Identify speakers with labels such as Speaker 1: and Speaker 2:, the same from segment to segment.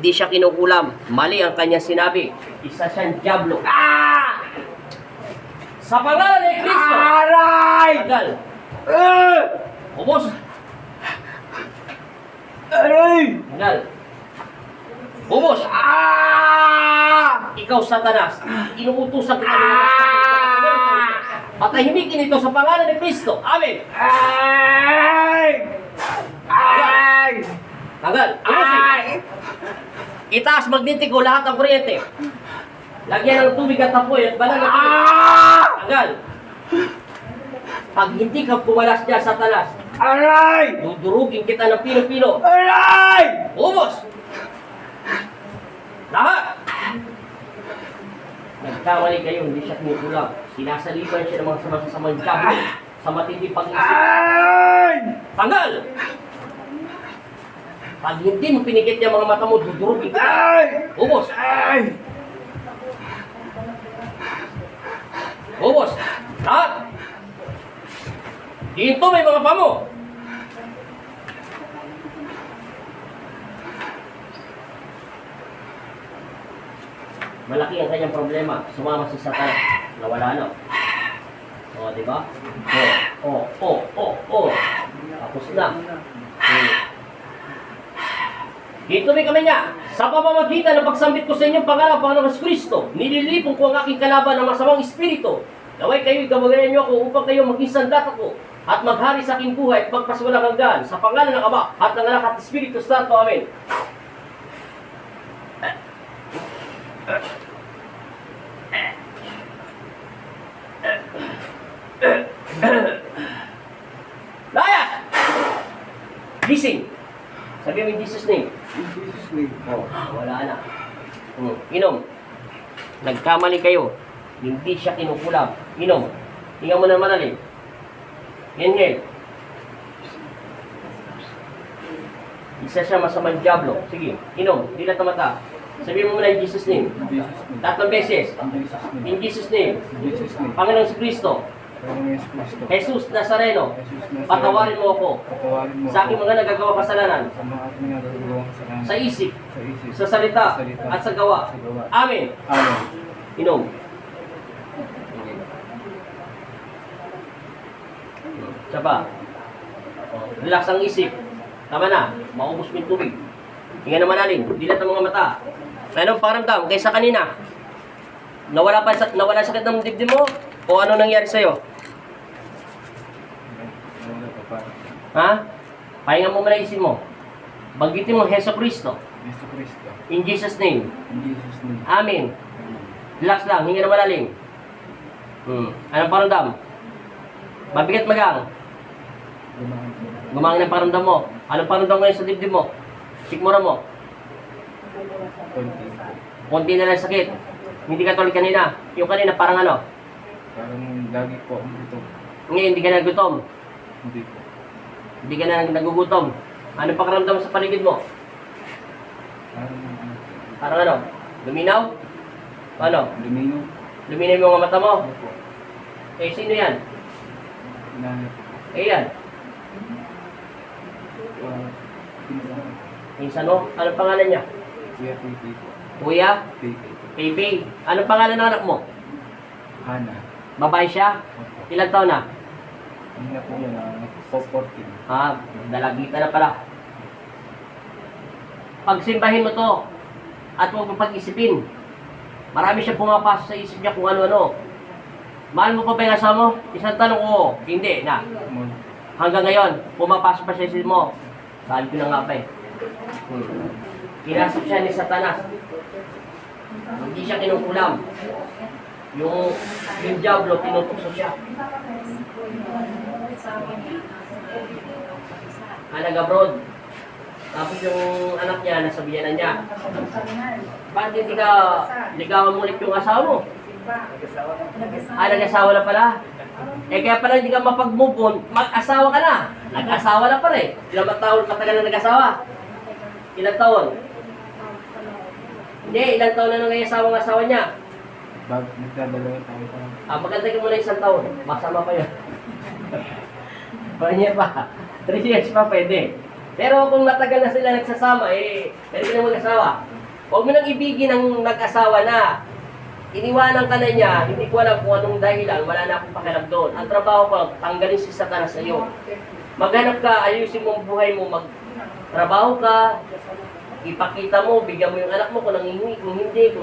Speaker 1: Di siya kinukulam. Mali ang kanya sinabi. Isa siyang diablo. Ah! Sa pangalan ni Kristo.
Speaker 2: Aray!
Speaker 1: Tagal. Ubos.
Speaker 2: Aray!
Speaker 1: Tagal. Ubos. Ikaw, Satanas. Inuutusan kita ng patahimikin ito sa pangalan ni Kristo. Amen.
Speaker 2: Ay! Ay!
Speaker 1: Tagal. Ubusin. Itaas magnetiko lahat ng kuryente. Lagyan ng tubig at apoy at banal na tubig. Tagal. Pag hindi ka pumalas dyan, Satanas,
Speaker 2: Aray!
Speaker 1: dudurugin kita ng pino-pino.
Speaker 2: Aray!
Speaker 1: Ubos! Lahat! Nagkamali kayo, hindi siya kinukulam. Sinasalipan siya ng mga samasasamang diablo sa matindi pag-isip.
Speaker 2: Ay!
Speaker 1: Tanggal! Pag hindi mo pinikit niya mga mata mo, dudurugin kita.
Speaker 2: Ay!
Speaker 1: Ubos!
Speaker 2: Ay!
Speaker 1: Ubos! Lahat! Dito may mga pamo! Malaki ang kanyang problema. Sumama si Satan. Nawala na. O, di ba? Tapos na. Dito may kami niya. Sa pamamagitan ng pagsambit ko sa inyong pangalan, Panginoong Kristo, nililipong ko ang aking kalaban ng masamang espiritu. Naway kayo'y gabagayan niyo ako upang kayo maging sandat ako at maghari sa aking buhay at magpaswalang hanggan sa pangalan ng Ama at ng Anak at Espiritu Santo. Amen. Layas! Gising! Sabi mo in Jesus' name.
Speaker 2: In Jesus' name.
Speaker 1: Oh, wala na. Inom. Nagkamali kayo. Hindi siya kinukulam. Inom. Tingnan mo na malalim. Inhale. Isa siya masamang diablo. Sige, inom. Dilat na mata. Sabihin mo muna in Jesus' name.
Speaker 2: In Jesus' name.
Speaker 1: Tatlong beses.
Speaker 2: In Jesus' name.
Speaker 1: In Jesus' name.
Speaker 2: In Jesus' name.
Speaker 1: Panginoong si Kristo.
Speaker 2: Panginoong Yesu Kristo.
Speaker 1: Jesus Nazareno.
Speaker 2: Jesus Nazareno.
Speaker 1: Patawarin mo ako
Speaker 2: Patawarin mo
Speaker 1: sa aking
Speaker 2: ako
Speaker 1: mga nagagawa kasalanan.
Speaker 2: sa mga aking nagagawang kasalanan.
Speaker 1: Sa isip,
Speaker 2: Sa isip.
Speaker 1: sa salita, at sa gawa.
Speaker 2: Sa gawa.
Speaker 1: Amen.
Speaker 2: Amen.
Speaker 1: Inom. Siya pa. Relax ang isip. Tama na. Maubos mo yung tubig. Hinga naman natin. Dilat ang mga mata. Anong paramdam kaysa kanina? Nawala sakit ng dibdib mo? O ano nangyari sa'yo?
Speaker 2: Wala pa pa.
Speaker 1: Ha? Pahinga mo muna isip mo. Banggitin mo Heso Kristo.
Speaker 2: Yesu Kristo.
Speaker 1: In Jesus' name.
Speaker 2: In Jesus' name.
Speaker 1: Amen.
Speaker 2: Amen.
Speaker 1: Relax lang. Hinga naman natin. Anong paramdam? Mabigat magang.
Speaker 2: Gumahan po.
Speaker 1: Gumangin ang paramdam mo. Anong paramdam ngayon sa dibdib mo? Sikmura mo.
Speaker 2: Konti.
Speaker 1: Kunti na lang sakit. Hindi ka tulad kanina. Yung kanina parang ano?
Speaker 2: Parang lagi po ang ito.
Speaker 1: Ngayon hindi ka na nagutom.
Speaker 2: Hindi po.
Speaker 1: Hindi ka na nagugutom. Anong pakiramdam sa paligid mo?
Speaker 2: Parang
Speaker 1: Parang ano? Luminaw? Ano?
Speaker 2: lumino.
Speaker 1: Luminaw yung mga mata mo?
Speaker 2: Ano po?
Speaker 1: Eh, sino yan?
Speaker 2: Inahanap.
Speaker 1: Eh, yan.
Speaker 2: Pinsan.
Speaker 1: Minsan mo? Anong pangalan niya?
Speaker 2: Kuya Pipi po.
Speaker 1: Kuya?
Speaker 2: Pipi.
Speaker 1: Baby? Anong pangalan ng anak mo?
Speaker 2: Hana.
Speaker 1: Babae siya?
Speaker 2: Opo.
Speaker 1: Ilang taon na?
Speaker 2: Hindi na po yun na 14.
Speaker 1: Ah, dalagita na pala. Pagsimbahin mo to at huwag mo pag-isipin. Marami siya pumapasok sa isip niya kung ano-ano. Mahal mo pa ba yung asawa mo? Isang tanong ko, hindi na. Hanggang ngayon, pumapasok pa sa isip mo. Sabi ko na nga pa eh. Kinasok siya ni Satanas. Hindi siya kinukulam. Yung diablo, tinutukso siya. Nag-abroad. Tapos yung anak niya, nasa biyanan niya. Bakit hindi ka ligawan mo ulit yung asawa mo? Nag-asawa na pala. Eh kaya pala hindi ka mapag-move on, mag-asawa ka na. Nag-asawa na pala eh. Ilang taon katagal na nag-asawa? Ilang taon? Hindi, ilang taon na nang asawa niya.
Speaker 2: Nagdadalawang tayo pa.
Speaker 1: Maganda ka muna isang taon. Masama pa yun. 1 year pa. 3 years pa pwede. Pero kung matagal na sila nagsasama, pwede ka na mag-asawa. Huwag mo nang ibigin ng nag-asawa na iniwanan ka na niya, hindi ko alam kung anong dahilan, wala na akong pakialam doon. Ang trabaho ko, tanggalin si Satanas sa iyo. Maghanap ka, ayusin mo ang buhay mo, magtrabaho ka, ipakita mo, bigyan mo yung anak mo kung nangingi, kung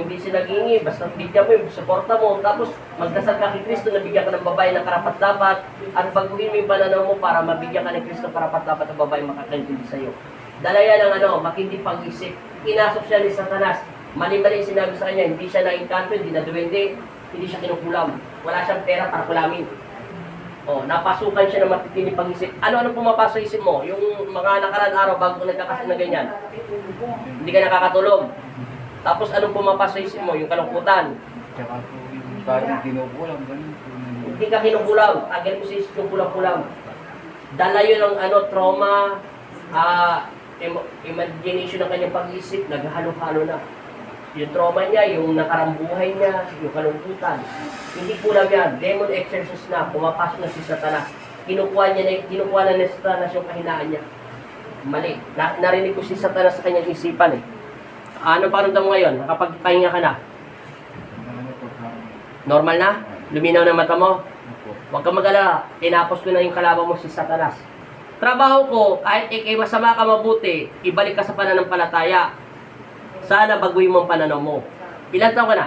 Speaker 1: hindi sila nanghingi, basta bigyan mo yung suporta mo, tapos magdasal ka kay Kristo na bigyan ka ng babae ng karapat-dapat, at baguhin mo yung pananaw mo para mabigyan ka ng Kristo karapat-dapat ng babae makakaintindi sa iyo. Dala yan ng matindi pag-isip. Inasok siya ni Satanas. Mali-mali sinabi sa kanya, hindi siya na-encanto, hindi na duwende, hindi siya kinukulam. Wala siyang pera para kulamin. Napasukan siya ng matitindi pag-isip. Ano pumapasok sa isip mo? Yung mga nakaraan araw bago ka nagkakasal na ganyan. Hindi ka nakakatulog. Tapos anong pumapasok sa isip mo? Yung kalungkutan.
Speaker 2: Tsaka po yung parang kinukulang, ganun po.
Speaker 1: Hindi ka kinukulam. Agad mo sa isip yung kulang-kulang. Dala yun ng trauma, imagination ng kanyang pag-isip, naghalo-halo na. Yung trauma niya, yung nakarang buhay niya, yung kalungkutan. Hindi kulang yan. Demon exercise na, pumapasok na si Satanas. Kinukuha na ni Satanas yung kahinaan niya. Mali. Narinig ko si Satanas sa kanyang isipan . Ano pakiramdam mo ngayon? Nakapagpahinga ka na?
Speaker 2: Ano po,
Speaker 1: Normal na? Luminaw na mata mo?
Speaker 2: Opo.
Speaker 1: Huwag kang mag-alala. Tinapos ko na yung kalaban mo si Satanas. Trabaho ko, kahit ikay masama ka mabuti, ibalik ka sa pananampalataya. Sana baguhin mo ang pananaw mo. Ilan taon ka na?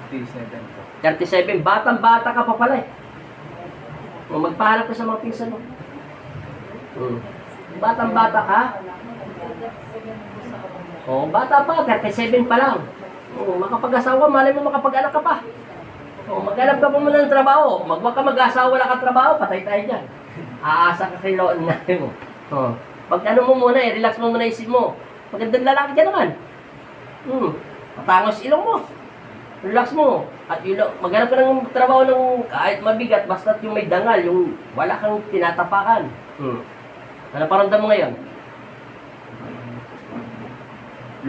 Speaker 2: 37 po.
Speaker 1: 37. Batang-bata ka pa pala . Magpahanap ka sa mga pinsan mo. Batang-bata ka? Bata pa. 37 pa lang. Makapag-asawa, malay mo makapag-anak ka pa. Maghanap ka pa muna ng trabaho. Huwag ka mag-asawa, wala ka trabaho, patay tayo dyan. Aasa ka kay loan natin mo. Pag mo muna, relax mo muna isip mo. Magandang lalaki ka naman. Patangos ilong mo. Relax mo. At maghanap ka ng trabaho ng kahit mabigat, basta yung may dangal, yung wala kang tinatapakan. Ano paramdam mo ngayon?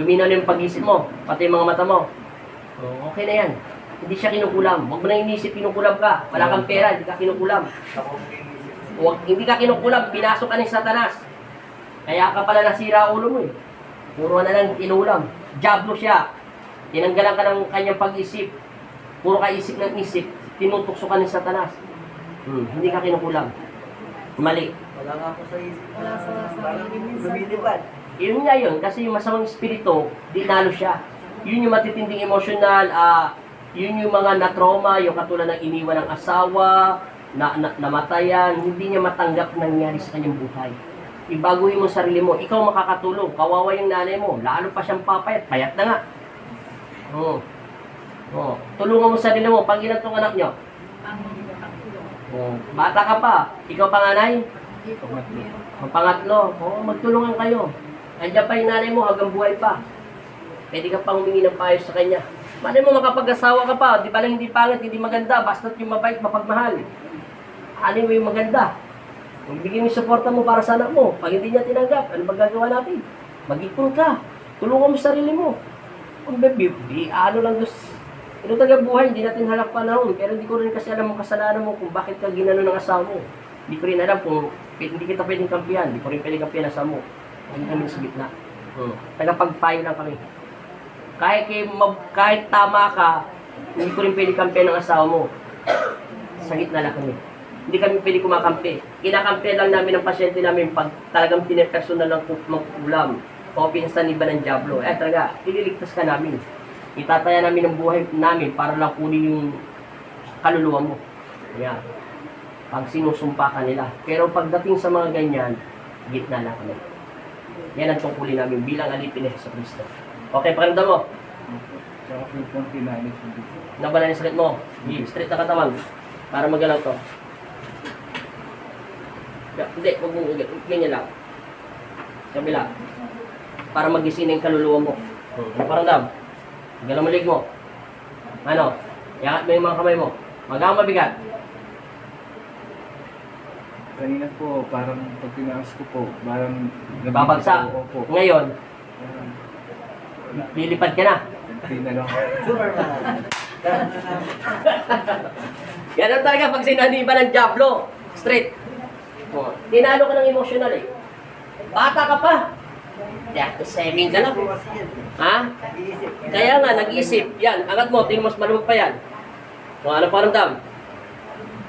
Speaker 1: Luminaw na yung pag-isip mo, pati yung mga mata mo. Okay na yan. Hindi siya kinukulam. Huwag mo na inisip, kinukulam ka. Wala kang pera, hindi ka kinukulam. Hindi ka kinukulam, pinasok ka ng Satanas. Kaya ka pala nasira ulo mo . Puro na lang inulam. Diablo siya. Tinanggalan ka ng kanyang pag-isip. Puro ka isip ng isip. Tinutukso ka ng Satanas. Hindi ka kinukulam. Mali.
Speaker 3: Wala nga ako sa isip. Wala sa lumilipad.
Speaker 1: Yun nga yun. Kasi yung masamang espiritu, dinalo siya. Yun yung matitinding emosyonal. Yun yung mga na-trauma. Yung katulad ng iniwan ng asawa, namatayan. Hindi niya matanggap nangyari sa kanyang buhay. Ibaguhin mo sarili mo. Ikaw makakatulong. Kawawa yung nanay mo. Lalo pa siyang papayat. Payat na nga. Tulungan mo sarili mo. Pag ilan tong anak nyo? Bata ka pa. Ikaw panganay? Pangatlo. Magtulungan kayo. Andiyan pa yung nanay mo hanggang buhay pa. Pwede ka pang humingi ng payo sa kanya. Malay mo makapag-asawa ka pa. Di ba lang hindi pangit, hindi maganda. Basta't yung mabait, mapagmahal. Ano yung maganda? Kung bigyan mo yung suporta mo para sa anak mo, pag hindi niya tinanggap, ano magagawa natin? Mag-ipon ka. Tulungan mo sarili mo. Kung ano lang dos. Ito talaga buhay, hindi natin halak panahon. Pero hindi ko rin kasi alam ang kasalanan mo kung bakit ka ginano ng asawa mo. Hindi ko rin alam kung hindi kita pwedeng kampiyan. Hindi ko rin pwedeng kampiyan asawa mo. Hindi kami sa gitna. Tagapagpayo lang kami. Kahit tama ka, hindi ko rin pwedeng kampiyan ng asawa mo. Sa gitna lang kami. Hindi kami pwede kumakampi. Kinakampi lang namin ang pasyente namin pag talagang pinepersonal ng ulam o pinsan iba ng Diablo. Talaga, ililigtas ka namin. Itataya namin ang buhay namin para lang kunin yung kaluluwa mo. Yan. Pag sinusumpa ka nila. Pero pagdating sa mga ganyan, gitna lang kami. Yan ang tungkulin namin bilang alipin ni Jesucristo. Okay, pakiramdam mo?
Speaker 2: Tsaka po yung pinalis yung dito.
Speaker 1: Nabala yung sakit mo. Straight na katawan. Para magalaw to. Hindi, huwag mong ganyan lang. Kabila. Para magising na yung kaluluwa mo. Pakiramdam. Galaw mo leg mo. Ano? Iangat mo yung mga kamay mo. Magang mabigat.
Speaker 2: Kanina po, parang pag tinaas ko po, parang
Speaker 1: Babagsak.
Speaker 2: Opo.
Speaker 1: Ngayon, lilipad ka na.
Speaker 2: Hindi na lang.
Speaker 3: Superman.
Speaker 1: Ganun talaga pag sinaniba ng Diablo. Straight. Tinalo ka ng emotional . Bata ka pa. 37 ka lang. Ha? Kaya nga, nag-iisip. Yan, angat mo, tingin mas maluwag pa yan. O, ano paramdam?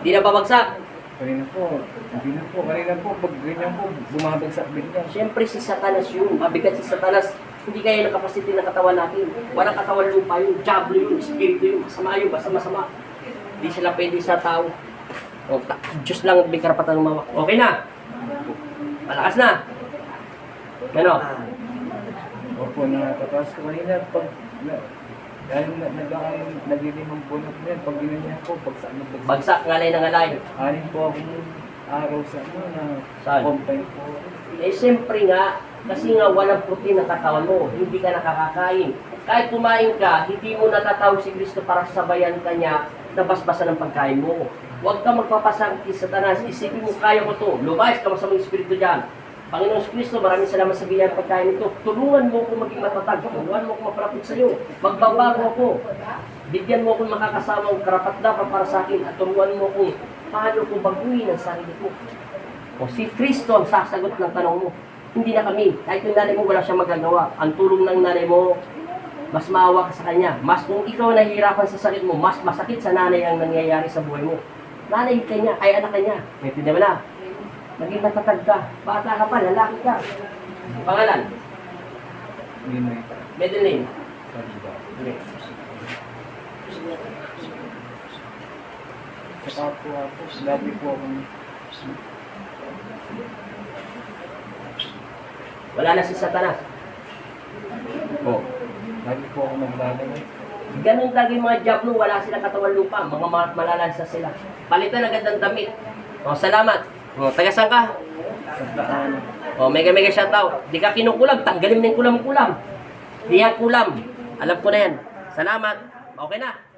Speaker 1: Hindi na babagsak.
Speaker 2: Kanina po, hindi na po. Kanina po, pag ganyan po, bumabagsak bigla.
Speaker 1: Siyempre si Satanas yun. Mabigat si Satanas. Hindi kaya ng kapasiti ng katawan natin. Walang katawan lupa yun. Diablo yun. Espiritu yun. Masama yun. Basta masama. Hindi sila pwede sa tao. O, Diyos lang may karapatan umawak. Okay na. Malakas na. Ano?
Speaker 2: Opo, nakataas ko kanina. Pag, dahil naglilimang bunot na yan, pag ginanyan po, bagsak na bagsak.
Speaker 1: Bagsak, ngalay na ngalay.
Speaker 2: Anin po akong araw sa na
Speaker 1: Saan?
Speaker 2: company po.
Speaker 1: Eh, siyempre nga, kasi nga walang protein ang katawan mo, hindi ka nakakakain. Kahit kumain ka, hindi mo natatawag si Kristo para sabayan ka niya na basbasan ng pagkain mo. Huwag ka magpapasangki sa Satanas. Isipin mo, kaya ko to. Lumayas ka masamang espiritu dyan. Panginoon Kristo, maraming salamat sa biyayang pagkain ito. Tulungan mo ko maging matatag. Tulungan mo ko maprapit sa iyo. Magbabago ako. Bigyan mo akong makakasamang karapat-dapat para sa akin at tulungan mo kung paano ko baguhin ang sarili ko. O si Kristo ang sasagot ng tanong mo. Hindi na kami. Kahit yung nanay mo, wala siyang magagawa. Ang tulong ng nanay mo, mas maawa ka sa kanya. Mas kung ikaw nahihirapan sa sakit mo, mas masakit sa nanay ang nangyayari sa buhay mo. Nanay ka niya, ay anak ka niya. Pwede naman na. Maging matatag ka. Bata ka pa, lalaki ka. Pangalan?
Speaker 2: Hindi na
Speaker 1: Middle name?
Speaker 2: Saka po ako, lagi po akong
Speaker 1: Wala na si Satanas.
Speaker 2: lagi po ako naglalagay.
Speaker 1: Ganun lagi yung mga diablo, wala silang katawan lupa. Mga malalansa sila. Palitan agad ng damit. O, salamat. O, taga saan ka?
Speaker 2: Sa daan.
Speaker 1: O, mega shoutout. Di ka kinukulam, tanggalin mo yung kulam-kulam. Di yan kulam. Alam ko na yan. Salamat. Okay na.